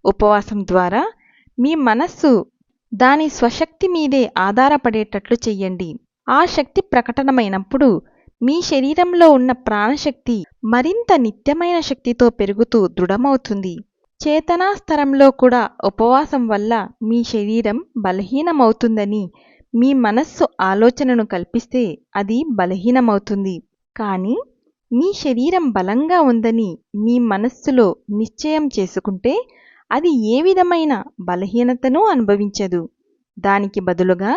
ఉపవాసం ద్వారా మీ మనస్సు దాని స్వశక్తి మీదే ఆధారపడేటట్లు చెయ్యండి. ఆ శక్తి ప్రకటనమైనప్పుడు మీ శరీరంలో ఉన్న ప్రాణశక్తి మరింత నిత్యమైన శక్తితో పెరుగుతూ దృఢమవుతుంది. చేతనా స్తరంలో కూడా ఉపవాసం వల్ల మీ శరీరం బలహీనమవుతుందని మీ మనస్సు ఆలోచనను కల్పిస్తే అది బలహీనమవుతుంది. కానీ మీ శరీరం బలంగా ఉందని మీ మనస్సులో నిశ్చయం చేసుకుంటే అది ఏ విధమైన బలహీనతను అనుభవించదు. దానికి బదులుగా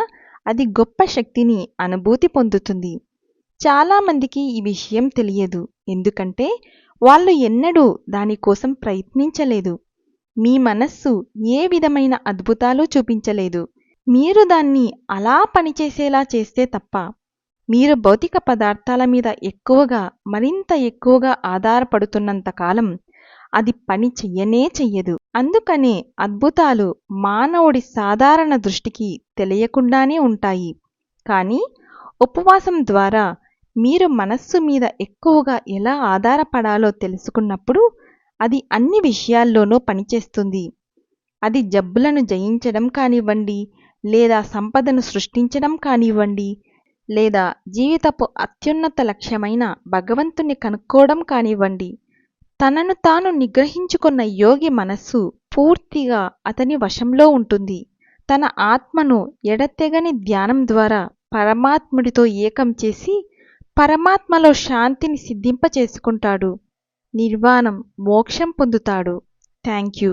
అది గొప్ప శక్తిని అనుభూతి పొందుతుంది. చాలామందికి ఈ విషయం తెలియదు, ఎందుకంటే వాళ్ళు ఎన్నడూ దానికోసం ప్రయత్నించలేదు. మీ మనస్సు ఏ విధమైన అద్భుతాలు చూపించలేదు. మీరు దాన్ని అలా పనిచేసేలా చేస్తే తప్ప. మీరు భౌతిక పదార్థాల మీద మరింత ఎక్కువగా ఆధారపడుతున్నంతకాలం అది పని చెయ్యనే చెయ్యదు. అందుకనే అద్భుతాలు మానవుడి సాధారణ దృష్టికి తెలియకుండానే ఉంటాయి. కానీ ఉపవాసం ద్వారా మీరు మనస్సు మీద ఎక్కువగా ఎలా ఆధారపడాలో తెలుసుకున్నప్పుడు అది అన్ని విషయాల్లోనూ పనిచేస్తుంది. అది జబ్బులను జయించడం కానివ్వండి, లేదా సంపదను సృష్టించడం కానివ్వండి, లేదా జీవితపు అత్యున్నత లక్ష్యమైన భగవంతుని కనుక్కోవడం కానివ్వండి. తనను తాను నిగ్రహించుకున్న యోగి మనస్సు పూర్తిగా అతని వశంలో ఉంటుంది. తన ఆత్మను ఎడతెగని ధ్యానం ద్వారా పరమాత్ముడితో ఏకం చేసి పరమాత్మలో శాంతిని సిద్ధింపచేసుకుంటాడు. నిర్వాణం, మోక్షం పొందుతాడు. Thank you.